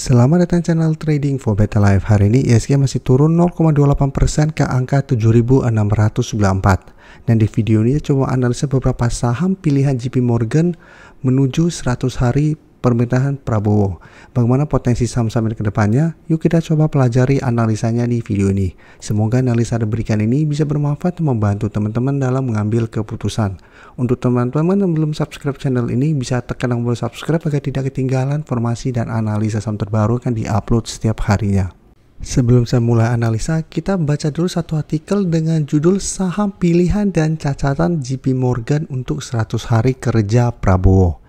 Selamat datang channel Trading for Better Life. Hari ini ISG masih turun 0,28% ke angka 7.694. Dan di video ini saya coba analisa beberapa saham pilihan JP Morgan menuju 100 hari pemerintahan Prabowo. Bagaimana potensi saham-saham ini ke depannya? Yuk kita coba pelajari analisanya di video ini. Semoga analisa yang diberikan ini bisa bermanfaat dan membantu teman-teman dalam mengambil keputusan. Untuk teman-teman yang belum subscribe channel ini, bisa tekan tombol subscribe agar tidak ketinggalan informasi dan analisa saham terbaru yang diupload setiap harinya. Sebelum saya mulai analisa, kita baca dulu satu artikel dengan judul Saham Pilihan dan Catatan JP Morgan untuk 100 Hari Kerja Prabowo.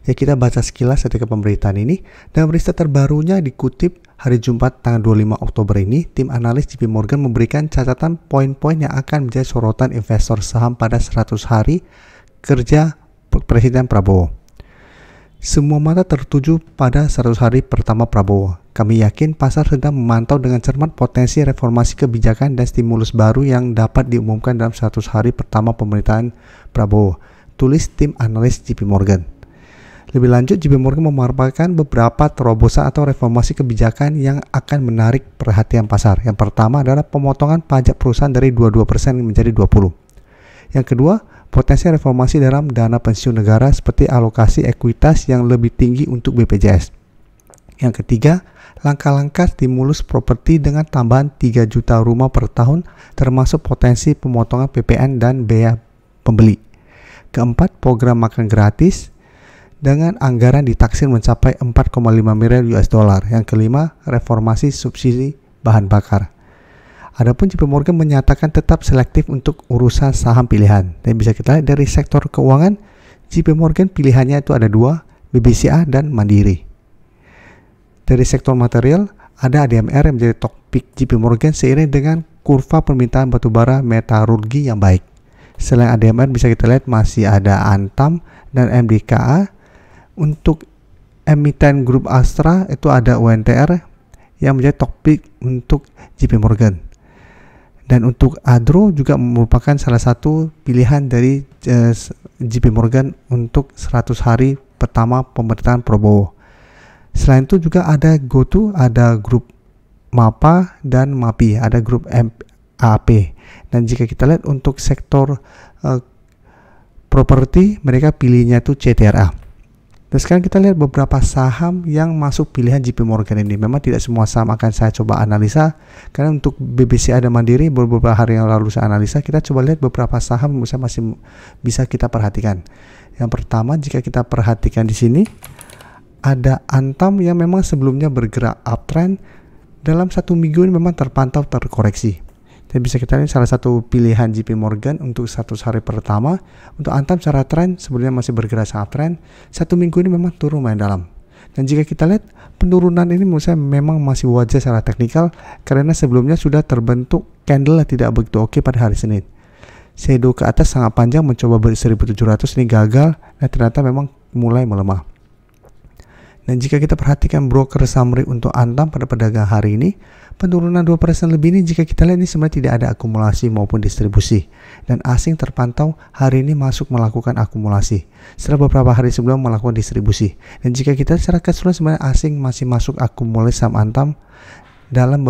Ya, kita baca sekilas ketika pemberitaan ini. Dan berita terbarunya dikutip hari Jumat tanggal 25 Oktober ini, tim analis JP Morgan memberikan catatan poin-poin yang akan menjadi sorotan investor saham pada 100 hari kerja Presiden Prabowo. Semua mata tertuju pada 100 hari pertama Prabowo. Kami yakin pasar sedang memantau dengan cermat potensi reformasi kebijakan dan stimulus baru yang dapat diumumkan dalam 100 hari pertama pemerintahan Prabowo, tulis tim analis JP Morgan. Lebih lanjut, JP Morgan memaparkan beberapa terobosan atau reformasi kebijakan yang akan menarik perhatian pasar. Yang pertama adalah pemotongan pajak perusahaan dari 22% menjadi 20%. Yang kedua, potensi reformasi dalam dana pensiun negara seperti alokasi ekuitas yang lebih tinggi untuk BPJS. Yang ketiga, langkah-langkah stimulus properti dengan tambahan 3 juta rumah per tahun termasuk potensi pemotongan PPN dan biaya pembeli. Keempat, program makan gratis dengan anggaran ditaksir mencapai 4,5 miliar US dollar. Yang kelima, reformasi subsidi bahan bakar. Adapun JP Morgan menyatakan tetap selektif untuk urusan saham pilihan. Dan bisa kita lihat dari sektor keuangan, JP Morgan pilihannya itu ada dua, BBCA dan Mandiri. Dari sektor material, ada ADMR yang menjadi topik JP Morgan seiring dengan kurva permintaan batubara metalurgi yang baik. Selain ADMR bisa kita lihat masih ada Antam dan MDKA. Untuk emiten grup Astra itu ada UNTR yang menjadi topik untuk JP Morgan. Dan untuk Adro juga merupakan salah satu pilihan dari JP Morgan untuk 100 hari pertama pemerintahan Prabowo. Selain itu juga ada GoTo, ada grup MAPA dan MAPI, ada grup MAP. Dan jika kita lihat untuk sektor properti, mereka pilihnya itu CTRA. Dan sekarang kita lihat beberapa saham yang masuk pilihan JP Morgan ini. Memang tidak semua saham akan saya coba analisa, karena untuk BBCA dan Mandiri beberapa hari yang lalu saya analisa. Kita coba lihat beberapa saham yang masih bisa kita perhatikan. Yang pertama, jika kita perhatikan di sini ada Antam yang memang sebelumnya bergerak uptrend, dalam satu minggu ini memang terpantau terkoreksi. Dan bisa kita lihat salah satu pilihan JP Morgan untuk 100 hari pertama. Untuk Antam secara tren sebelumnya masih bergerak saat tren, satu minggu ini memang turun lumayan dalam. Dan jika kita lihat penurunan ini menurut saya memang masih wajar secara teknikal, karena sebelumnya sudah terbentuk candle yang tidak begitu oke pada hari Senin. Shadow ke atas sangat panjang mencoba beri 1700, ini gagal dan ternyata memang mulai melemah. Dan jika kita perhatikan broker summary untuk Antam pada perdagangan hari ini, penurunan 2% lebih ini jika kita lihat ini sebenarnya tidak ada akumulasi maupun distribusi. Dan asing terpantau hari ini masuk melakukan akumulasi setelah beberapa hari sebelum melakukan distribusi. Dan jika kita secara keseluruhan sebenarnya asing masih masuk akumulasi saham Antam dalam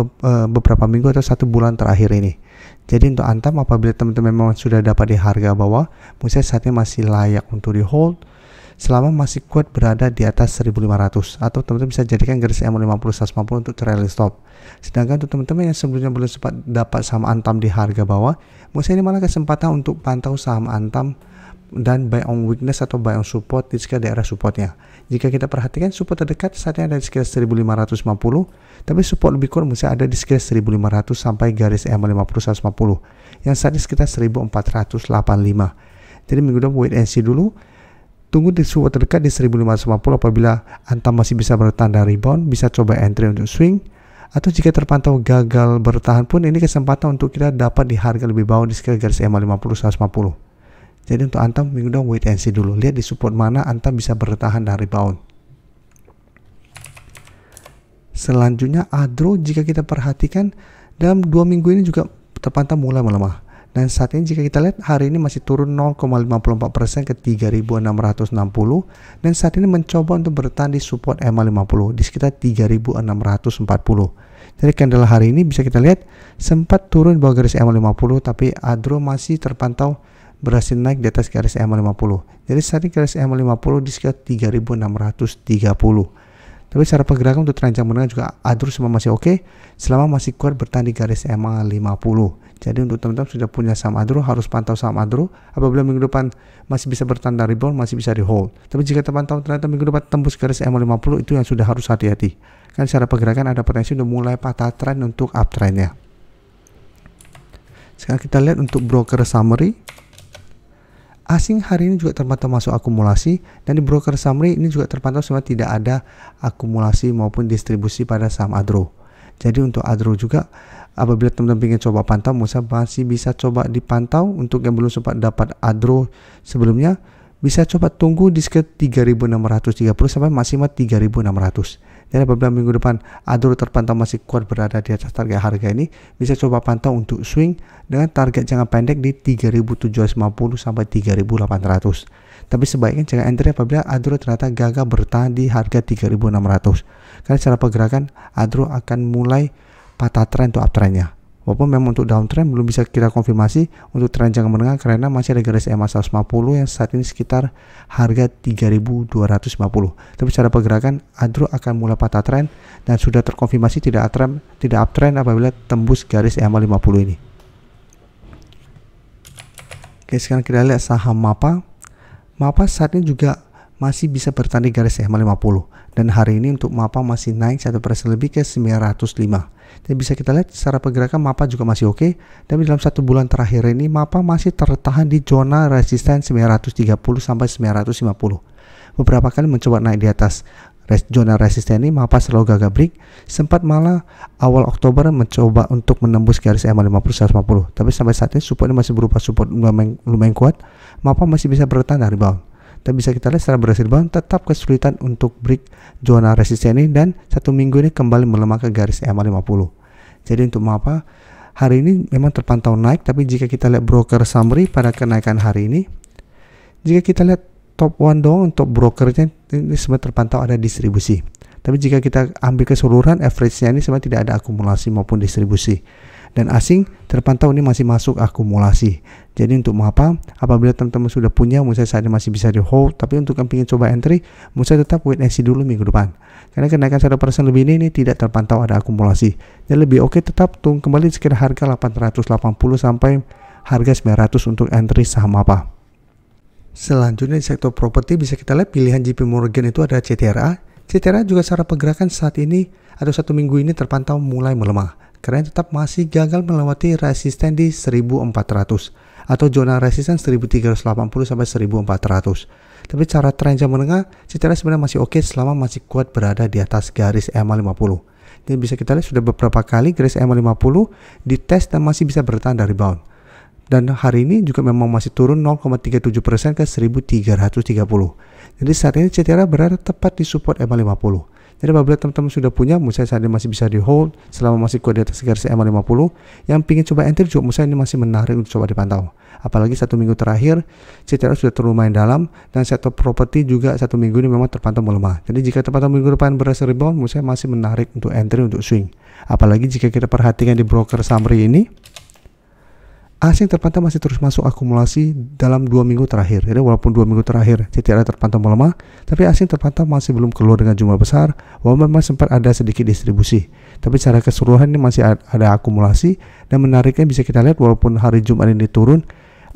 beberapa minggu atau 1 bulan terakhir ini. Jadi untuk Antam, apabila teman-teman memang sudah dapat di harga bawah, menurut saya saatnya masih layak untuk di hold selama masih kuat berada di atas 1500, atau teman-teman bisa jadikan garis M50 150 untuk trailing stop. Sedangkan untuk teman-teman yang sebelumnya belum sempat dapat saham Antam di harga bawah, menurut saya ini malah kesempatan untuk pantau saham Antam dan buy on weakness atau buy on support di sekitar daerah supportnya. Jika kita perhatikan support terdekat saatnya ada di sekitar 1550, tapi support lebih kuat menurut saya ada di sekitar 1500 sampai garis M50 150 yang saatnya sekitar 1485. Jadi minggu depan wait and see dulu. Tunggu di support terdekat di 1550. Apabila Antam masih bisa bertahan dari rebound, bisa coba entry untuk swing. Atau jika terpantau gagal bertahan pun, ini kesempatan untuk kita dapat di harga lebih bawah di sekitar garis M50 150. Jadi untuk Antam minggu depan wait and see dulu. Lihat di support mana Antam bisa bertahan dari rebound. Selanjutnya Adro, jika kita perhatikan dalam 2 minggu ini juga terpantau mulai melemah. Dan saat ini jika kita lihat hari ini masih turun 0,54% ke 3.660 dan saat ini mencoba untuk bertahan di support EMA50 di sekitar 3.640. Jadi candle hari ini bisa kita lihat sempat turun di bawah garis EMA50 tapi ADRO masih terpantau berhasil naik di atas garis EMA50. Jadi saat ini garis EMA50 di sekitar 3.630. Tapi secara pergerakan untuk tren jangka menengah juga ADRO semua masih oke selama masih kuat bertahan di garis EMA50. Jadi untuk teman-teman sudah punya saham ADRO harus pantau saham ADRO. Apabila minggu depan masih bisa bertahan dari rebound, masih bisa di hold. Tapi jika terpantau ternyata minggu depan tembus garis EMA50, itu yang sudah harus hati-hati. Kan secara pergerakan ada potensi untuk mulai patah tren untuk uptrendnya. Sekarang kita lihat untuk broker summary. Asing hari ini juga terpantau masuk akumulasi dan di broker summary ini juga terpantau semua tidak ada akumulasi maupun distribusi pada saham ADRO. Jadi untuk ADRO juga apabila teman-teman ingin coba pantau, masih bisa coba dipantau. Untuk yang belum sempat dapat ADRO sebelumnya, bisa coba tunggu di sekitar 3.630 sampai maksimal 3.600. Dan apabila minggu depan ADRO terpantau masih kuat berada di atas target harga ini, bisa coba pantau untuk swing dengan target jangka pendek di 3.750 sampai 3.800. Tapi sebaiknya jangan entry apabila ADRO ternyata gagal bertahan di harga 3.600. Karena secara pergerakan ADRO akan mulai patah tren untuk uptrendnya. Walaupun memang untuk downtrend belum bisa kita konfirmasi untuk tren jangka menengah karena masih ada garis EMA 150 yang saat ini sekitar harga 3.250. Tapi secara pergerakan ADRO akan mulai patah tren dan sudah terkonfirmasi tidak uptrend apabila tembus garis EMA 50 ini. Oke, sekarang kita lihat saham MAPA. MAPA saat ini juga masih bisa bertahan di garis EMA 50 dan hari ini untuk MAPA masih naik 1% lebih ke 905. Jadi bisa kita lihat secara pergerakan MAPA juga masih oke. Tapi dalam 1 bulan terakhir ini MAPA masih tertahan di zona resisten 930 sampai 950. Beberapa kali mencoba naik di atas zona resisten ini, MAPA selalu gagal break. Sempat malah awal Oktober mencoba untuk menembus garis EMA 50 150. Tapi sampai saat ini support ini masih berupa support lumayan kuat. MAPA masih bisa bertahan dari bawah. Tapi bisa kita lihat secara berhasil rebound tetap kesulitan untuk break zona resisten ini dan 1 minggu ini kembali melemah ke garis EMA 50. Jadi untuk MAPA hari ini memang terpantau naik, tapi jika kita lihat broker summary pada kenaikan hari ini, jika kita lihat top 1 doang untuk brokernya ini sebenarnya terpantau ada distribusi. Tapi jika kita ambil keseluruhan average-nya ini sebenarnya tidak ada akumulasi maupun distribusi. Dan asing terpantau ini masih masuk akumulasi. Jadi untuk MAPA apabila teman-teman sudah punya, menurut saya saat ini masih bisa di hold. Tapi untuk yang ingin coba entry, menurut saya tetap wait and see dulu minggu depan. Karena kenaikan 1% lebih ini tidak terpantau ada akumulasi. Jadi lebih oke tetap tunggu kembali sekitar harga 880 sampai harga 900 untuk entry saham MAPA. Selanjutnya di sektor properti bisa kita lihat pilihan JP Morgan itu ada CTRA. CTRA juga secara pergerakan saat ini atau 1 minggu ini terpantau mulai melemah. Karena tetap masih gagal melewati resisten di 1400 atau zona resisten 1380 sampai 1400. Tapi cara tren jangka menengah CTRA sebenarnya masih oke selama masih kuat berada di atas garis EMA 50. Jadi bisa kita lihat sudah beberapa kali garis EMA 50 dites dan masih bisa bertahan dari rebound. Dan hari ini juga memang masih turun 0,37% ke 1330. Jadi saat ini CTRA berada tepat di support EMA 50. Jadi apabila teman-teman sudah punya, menurut saya saat ini masih bisa di hold selama masih kuat di atas garis EMA 50. Yang ingin coba entry juga menurut saya ini masih menarik untuk coba dipantau. Apalagi 1 minggu terakhir CTRA sudah lumayan dalam dan sektor properti juga 1 minggu ini memang terpantau melemah. Jadi jika terpantau minggu depan berhasil rebound, menurut saya masih menarik untuk entry untuk swing. Apalagi jika kita perhatikan di broker summary ini, asing terpantau masih terus masuk akumulasi dalam 2 minggu terakhir. Jadi walaupun 2 minggu terakhir CTRA terpantau melemah, tapi asing terpantau masih belum keluar dengan jumlah besar, walaupun memang sempat ada sedikit distribusi. Tapi secara keseluruhan ini masih ada akumulasi dan menariknya bisa kita lihat walaupun hari Jumat ini turun,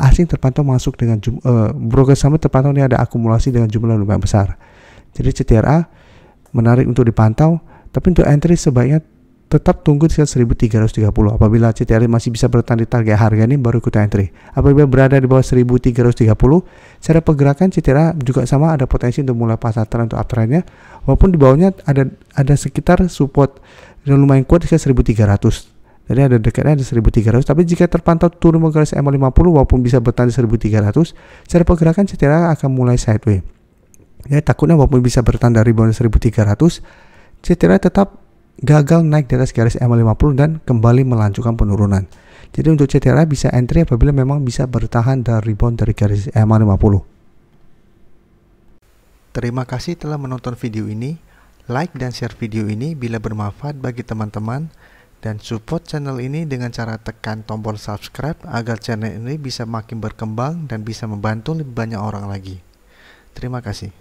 asing terpantau masuk dengan broker summary terpantau ini ada akumulasi dengan jumlah lumayan besar. Jadi CTRA menarik untuk dipantau, tapi untuk entry sebaiknya tetap tunggu di 1330. Apabila CTRA masih bisa bertahan di target harga ini baru ikut entry. Apabila berada di bawah 1330, secara pergerakan CTRA juga sama ada potensi untuk mulai pasar tren untuk uptrendnya. Walaupun di bawahnya ada sekitar support yang lumayan kuat di 1300. Jadi ada dekatnya ada 1300. Tapi jika terpantau turun ke garis EMA 50 walaupun bisa bertahan di 1300, secara pergerakan CTRA akan mulai sideways. Ya takutnya walaupun bisa bertahan dari bawah 1300, CTRA tetap gagal naik di atas garis EMA 50 dan kembali melanjutkan penurunan. Jadi untuk CTRA bisa entry apabila memang bisa bertahan dari rebound dari garis EMA 50. Terima kasih telah menonton video ini. Like dan share video ini bila bermanfaat bagi teman-teman, dan support channel ini dengan cara tekan tombol subscribe agar channel ini bisa makin berkembang dan bisa membantu lebih banyak orang lagi. Terima kasih.